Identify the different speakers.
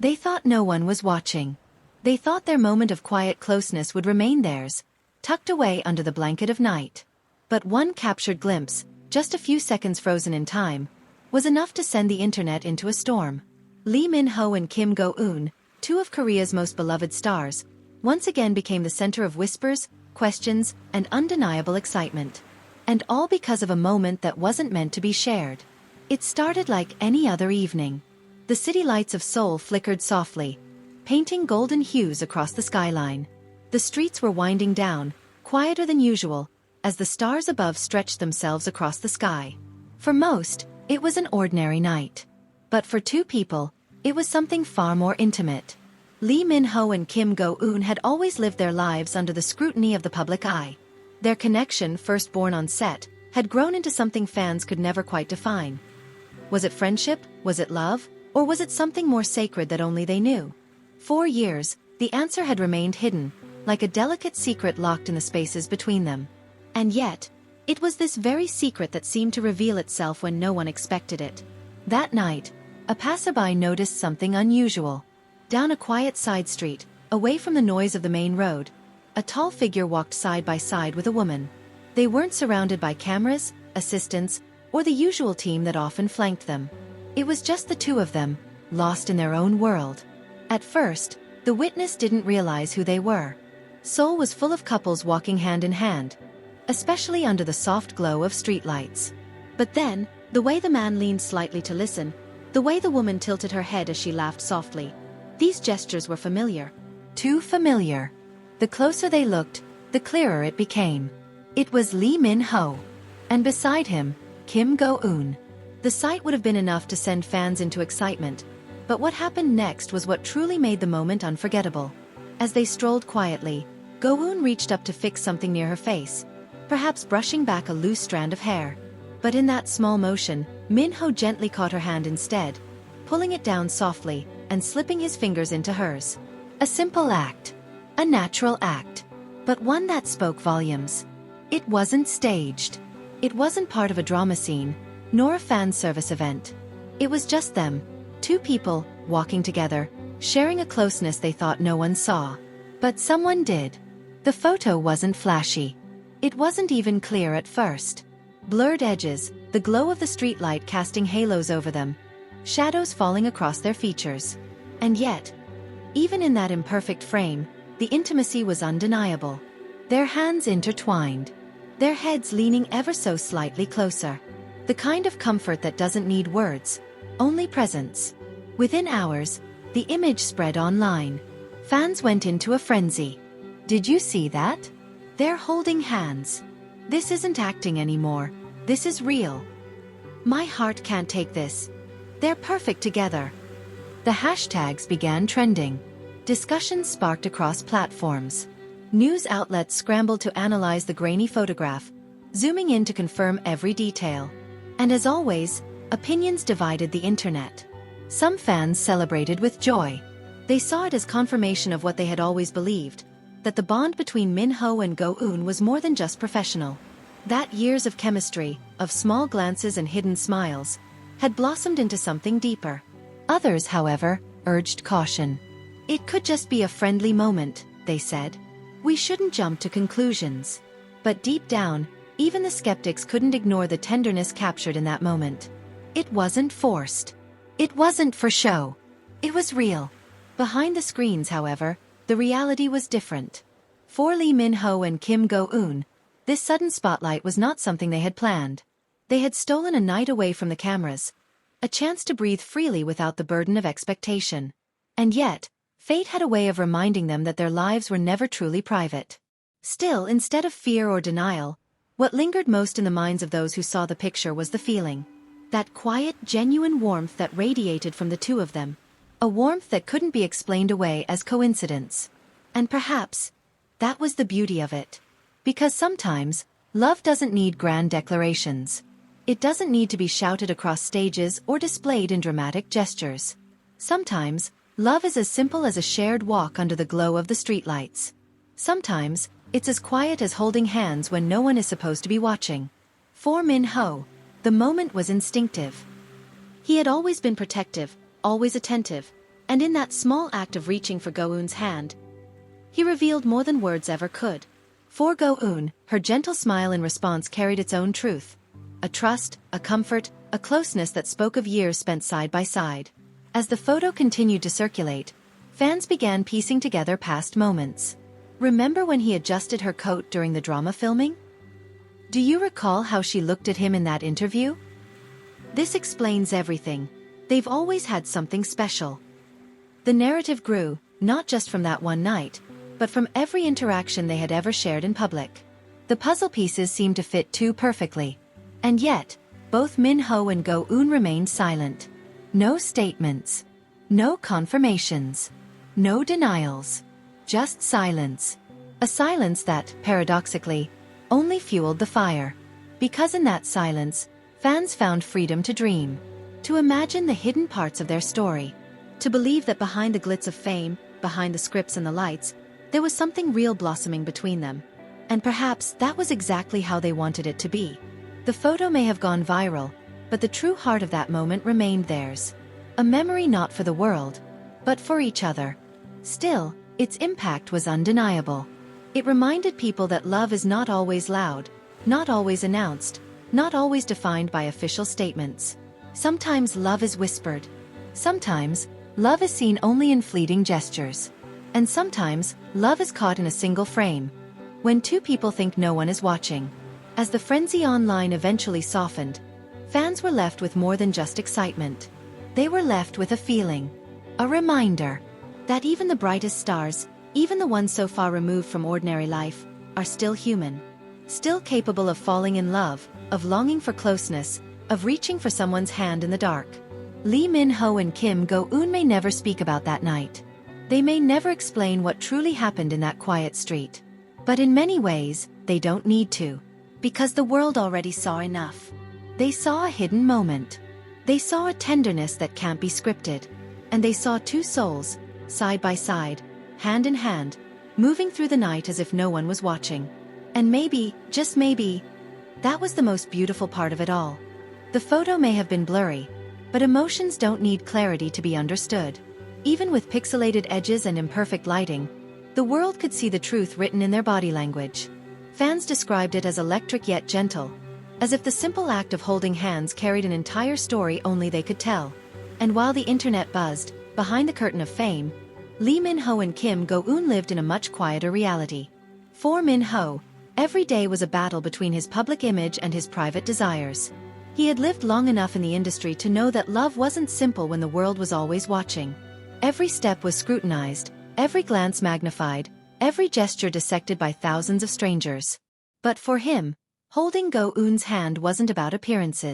Speaker 1: They thought no one was watching. They thought their moment of quiet closeness would remain theirs, tucked away under the blanket of night. But one captured glimpse, just a few seconds frozen in time, was enough to send the internet into a storm. Lee Min-ho and Kim Go-eun, two of Korea's most beloved stars, once again became the center of whispers, questions, and undeniable excitement. And all because of a moment that wasn't meant to be shared. It started like any other evening. The city lights of Seoul flickered softly, painting golden hues across the skyline. The streets were winding down, quieter than usual, as the stars above stretched themselves across the sky. For most, it was an ordinary night. But for two people, it was something far more intimate. Lee Min-ho and Kim Go-eun had always lived their lives under the scrutiny of the public eye. Their connection, first born on set, had grown into something fans could never quite define. Was it friendship? Was it love? Or was it something more sacred that only they knew? For years, the answer had remained hidden, like a delicate secret locked in the spaces between them. And yet, it was this very secret that seemed to reveal itself when no one expected it. That night, a passerby noticed something unusual. Down a quiet side street, away from the noise of the main road, a tall figure walked side by side with a woman. They weren't surrounded by cameras, assistants, or the usual team that often flanked them. It was just the two of them, lost in their own world. At first, the witness didn't realize who they were. Seoul was full of couples walking hand in hand, especially under the soft glow of streetlights. But then, the way the man leaned slightly to listen, the way the woman tilted her head as she laughed softly, these gestures were familiar. Too familiar. The closer they looked, the clearer it became. It was Lee Min-ho. And beside him, Kim Go-eun. The sight would have been enough to send fans into excitement, but what happened next was what truly made the moment unforgettable. As they strolled quietly, Go-eun reached up to fix something near her face, perhaps brushing back a loose strand of hair. But in that small motion, Min-ho gently caught her hand instead, pulling it down softly and slipping his fingers into hers. A simple act. A natural act. But one that spoke volumes. It wasn't staged. It wasn't part of a drama scene, nor a fan service event. It was just them, two people, walking together, sharing a closeness they thought no one saw. But someone did. The photo wasn't flashy. It wasn't even clear at first. Blurred edges, the glow of the streetlight casting halos over them, shadows falling across their features. And yet, even in that imperfect frame, the intimacy was undeniable. Their hands intertwined, their heads leaning ever so slightly closer. The kind of comfort that doesn't need words, only presence. Within hours, the image spread online. Fans went into a frenzy. Did you see that? They're holding hands. This isn't acting anymore. This is real. My heart can't take this. They're perfect together. The hashtags began trending. Discussions sparked across platforms. News outlets scrambled to analyze the grainy photograph, zooming in to confirm every detail. And as always, opinions divided the internet. Some fans celebrated with joy. They saw it as confirmation of what they had always believed, that the bond between Min-ho and Go-eun was more than just professional. That years of chemistry, of small glances and hidden smiles, had blossomed into something deeper. Others, however, urged caution. It could just be a friendly moment, they said. We shouldn't jump to conclusions. But deep down, even the skeptics couldn't ignore the tenderness captured in that moment. It wasn't forced. It wasn't for show. It was real. Behind the screens, however, the reality was different. For Lee Min-ho and Kim Go-eun, this sudden spotlight was not something they had planned. They had stolen a night away from the cameras, a chance to breathe freely without the burden of expectation. And yet, fate had a way of reminding them that their lives were never truly private. Still, instead of fear or denial, what lingered most in the minds of those who saw the picture was the feeling. That quiet, genuine warmth that radiated from the two of them. A warmth that couldn't be explained away as coincidence. And perhaps, that was the beauty of it. Because sometimes, love doesn't need grand declarations. It doesn't need to be shouted across stages or displayed in dramatic gestures. Sometimes, love is as simple as a shared walk under the glow of the streetlights. Sometimes, it's as quiet as holding hands when no one is supposed to be watching. For Min-ho, the moment was instinctive. He had always been protective, always attentive, And in that small act of reaching for Go-eun's hand, he revealed more than words ever could. For Go-eun, her gentle smile in response carried its own truth. A trust, a comfort, a closeness that spoke of years spent side by side. As the photo continued to circulate, fans began piecing together past moments. Remember when he adjusted her coat during the drama filming? Do you recall how she looked at him in that interview? This explains everything. They've always had something special. The narrative grew, not just from that one night, but from every interaction they had ever shared in public. The puzzle pieces seemed to fit too perfectly. And yet, both Min-ho and Go-eun remained silent. No statements. No confirmations. No denials. Just silence. A silence that, paradoxically, only fueled the fire. Because in that silence, fans found freedom to dream. To imagine the hidden parts of their story. To believe that behind the glitz of fame, behind the scripts and the lights, there was something real blossoming between them. And perhaps that was exactly how they wanted it to be. The photo may have gone viral, but the true heart of that moment remained theirs. A memory not for the world, but for each other. Still, its impact was undeniable. It reminded people that love is not always loud, not always announced, not always defined by official statements. Sometimes love is whispered. Sometimes, love is seen only in fleeting gestures. And sometimes, love is caught in a single frame. When two people think no one is watching. As the frenzy online eventually softened, fans were left with more than just excitement. They were left with a feeling. A reminder. That even the brightest stars, even the ones so far removed from ordinary life, are still human. Still capable of falling in love, of longing for closeness, of reaching for someone's hand in the dark. Lee Min-ho and Kim Go-eun may never speak about that night. They may never explain what truly happened in that quiet street. But in many ways, they don't need to. Because the world already saw enough. They saw a hidden moment. They saw a tenderness that can't be scripted. And they saw two souls, side by side, hand in hand, moving through the night as if no one was watching. And maybe, just maybe, that was the most beautiful part of it all. The photo may have been blurry, but emotions don't need clarity to be understood. Even with pixelated edges and imperfect lighting, the world could see the truth written in their body language. Fans described it as electric yet gentle, as if the simple act of holding hands carried an entire story only they could tell. And while the internet buzzed, behind the curtain of fame, Lee Min-ho and Kim Go-eun lived in a much quieter reality. For Min-ho, every day was a battle between his public image and his private desires. He had lived long enough in the industry to know that love wasn't simple when the world was always watching. Every step was scrutinized, every glance magnified, every gesture dissected by thousands of strangers. But for him, holding Go-eun's hand wasn't about appearances.